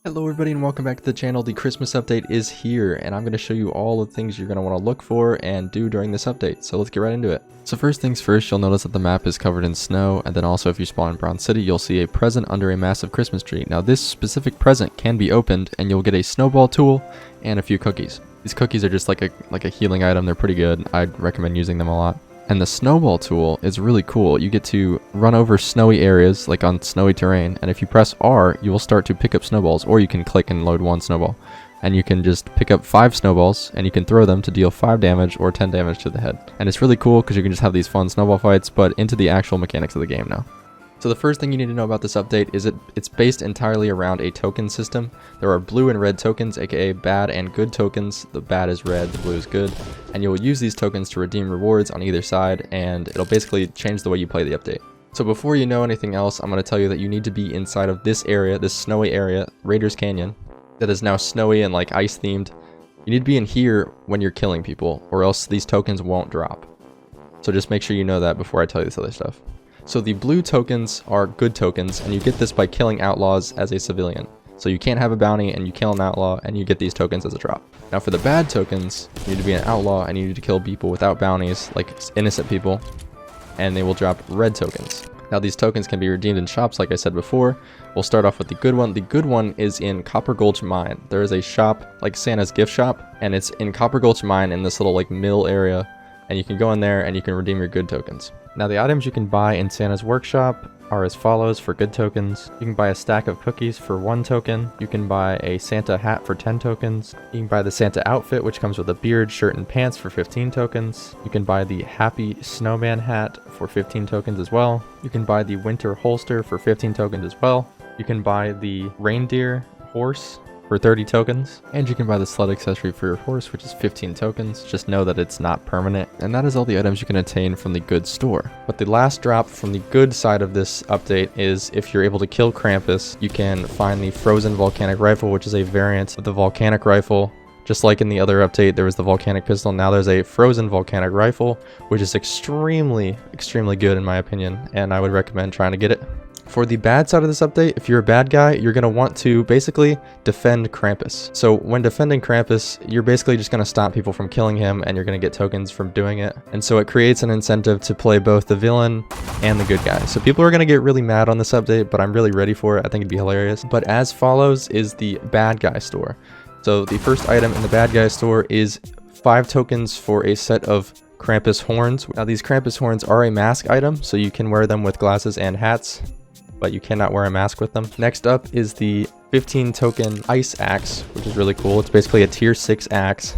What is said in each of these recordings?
Hello everybody and welcome back to the channel. The Christmas update is here and I'm going to show you all the things you're going to want to look for and do during this update. So let's get right into it. So first things first, you'll notice that the map is covered in snow, and then also if you spawn in Brown City, you'll see a present under a massive Christmas tree. Now this specific present can be opened and you'll get a snowball tool and a few cookies. These cookies are just like a healing item. They're pretty good. I'd recommend using them a lot. And the snowball tool is really cool. You get to run over snowy areas, like on snowy terrain, and if you press R, you will start to pick up snowballs, or you can click and load one snowball. And you can just pick up 5 snowballs, and you can throw them to deal 5 damage or 10 damage to the head. And it's really cool because you can just have these fun snowball fights, but into the actual mechanics of the game now. So the first thing you need to know about this update is it's based entirely around a token system. There are blue and red tokens, aka bad and good tokens. The bad is red, the blue is good. And you will use these tokens to redeem rewards on either side, and it'll basically change the way you play the update. So before you know anything else, I'm going to tell you that you need to be inside of this area, this snowy area, Raiders Canyon, that is now snowy and like ice themed. You need to be in here when you're killing people, or else these tokens won't drop. So just make sure you know that before I tell you this other stuff. So the blue tokens are good tokens, and you get this by killing outlaws as a civilian. So you can't have a bounty and you kill an outlaw and you get these tokens as a drop. Now for the bad tokens, you need to be an outlaw and you need to kill people without bounties, like innocent people, and they will drop red tokens. Now these tokens can be redeemed in shops like I said before. We'll start off with the good one. The good one is in Copper Gulch Mine. There is a shop like Santa's gift shop, and it's in Copper Gulch Mine in this little like mill area, and you can go in there and you can redeem your good tokens. Now the items you can buy in Santa's workshop are as follows for good tokens. You can buy a stack of cookies for 1 token. You can buy a Santa hat for 10 tokens. You can buy the Santa outfit, which comes with a beard, shirt, and pants for 15 tokens. You can buy the Happy Snowman hat for 15 tokens as well. You can buy the winter holster for 15 tokens as well. You can buy the reindeer horse for 30 tokens, and you can buy the sled accessory for your horse, which is 15 tokens. Just know that it's not permanent, and that is all the items you can attain from the good store. But the last drop from the good side of this update is if you're able to kill Krampus, you can find the frozen volcanic rifle, which is a variant of the volcanic rifle. Just like in the other update, there was the volcanic pistol. Now there's a frozen volcanic rifle, which is extremely good in my opinion, and I would recommend trying to get it. For the bad side of this update, if you're a bad guy, you're going to want to basically defend Krampus. So when defending Krampus, you're basically just going to stop people from killing him, and you're going to get tokens from doing it. And so it creates an incentive to play both the villain and the good guy. So people are going to get really mad on this update, but I'm really ready for it. I think it'd be hilarious. But as follows is the bad guy store. So the first item in the bad guy store is 5 tokens for a set of Krampus horns. Now these Krampus horns are a mask item, so you can wear them with glasses and hats, but you cannot wear a mask with them. Next up is the 15 token ice axe, which is really cool. It's basically a tier 6 axe,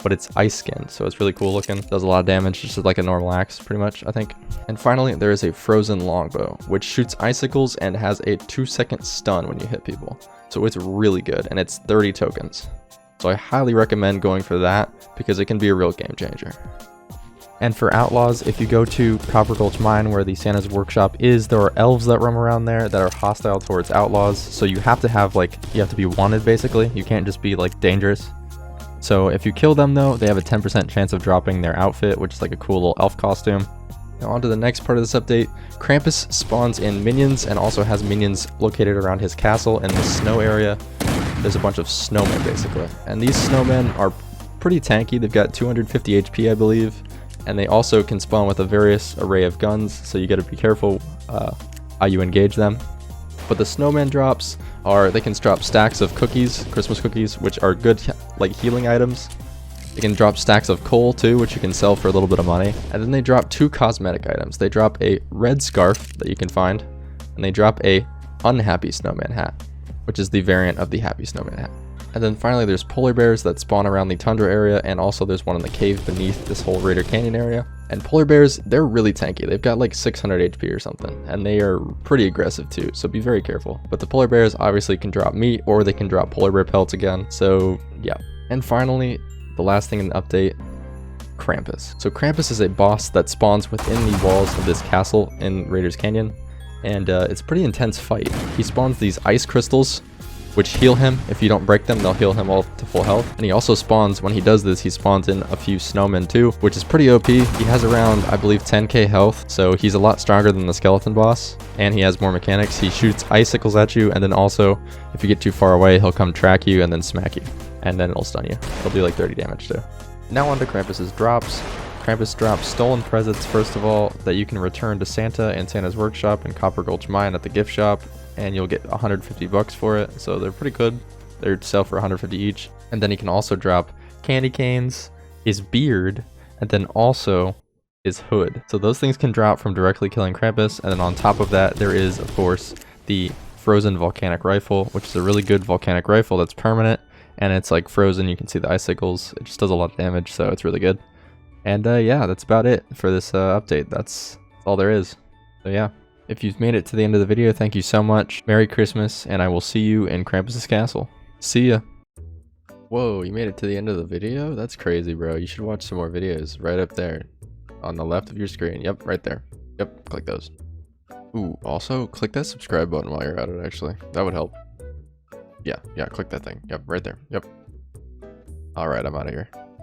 but it's ice skinned, so it's really cool looking. Does a lot of damage, just like a normal axe pretty much, I think. And finally, there is a frozen longbow, which shoots icicles and has a 2-second stun when you hit people. So it's really good, and it's 30 tokens. So I highly recommend going for that because it can be a real game changer. And for outlaws, if you go to Copper Gulch Mine where the Santa's workshop is, there are elves that roam around there that are hostile towards outlaws. So you have to have you have to be wanted basically. You can't just be like dangerous. So if you kill them though, they have a 10% chance of dropping their outfit, which is like a cool little elf costume. Now on to the next part of this update. Krampus spawns in minions and also has minions located around his castle in the snow area. There's a bunch of snowmen basically. And these snowmen are pretty tanky. They've got 250 HP I believe. And they also can spawn with a various array of guns, so you gotta be careful how you engage them. But the Snowman Drops they can drop stacks of cookies, Christmas cookies, which are good like healing items. They can drop stacks of coal too, which you can sell for a little bit of money. And then they drop 2 cosmetic items. They drop a red scarf that you can find, and they drop a unhappy snowman hat, which is the variant of the happy snowman hat. And then finally there's polar bears that spawn around the tundra area, and also there's one in the cave beneath this whole Raider Canyon area. And polar bears, they're really tanky. They've got like 600 HP or something, and they are pretty aggressive too, so be very careful. But the polar bears obviously can drop meat, or they can drop polar bear pelts again, so yeah. And finally, the last thing in the update, Krampus. So Krampus is a boss that spawns within the walls of this castle in Raiders Canyon, and it's a pretty intense fight. He spawns these ice crystals, which heal him. If you don't break them, they'll heal him all to full health. And he also spawns, when he does this, he spawns in a few snowmen too, which is pretty OP. He has around, I believe, 10k health, so he's a lot stronger than the skeleton boss, and he has more mechanics. He shoots icicles at you, and then also, if you get too far away, he'll come track you and then smack you, and then it'll stun you. It'll do like 30 damage too. Now on to Krampus's drops. Krampus drops stolen presents, first of all, that you can return to Santa in Santa's workshop and Copper Gulch Mine at the gift shop, and you'll get 150 bucks for it, so they're pretty good. They sell for 150 each. And then he can also drop candy canes, his beard, and then also his hood. So those things can drop from directly killing Krampus, and then on top of that, there is, of course, the frozen volcanic rifle, which is a really good volcanic rifle that's permanent, and it's like frozen. You can see the icicles. It just does a lot of damage, so it's really good. And yeah, that's about it for this update. That's all there is. So yeah, if you've made it to the end of the video, thank you so much. Merry Christmas, and I will see you in Krampus's castle. See ya. Whoa, you made it to the end of the video? That's crazy, bro. You should watch some more videos right up there on the left of your screen. Yep, right there. Yep, click those. Ooh, also click that subscribe button while you're at it, actually. That would help. Yeah, click that thing. Yep, right there. Yep. All right, I'm out of here.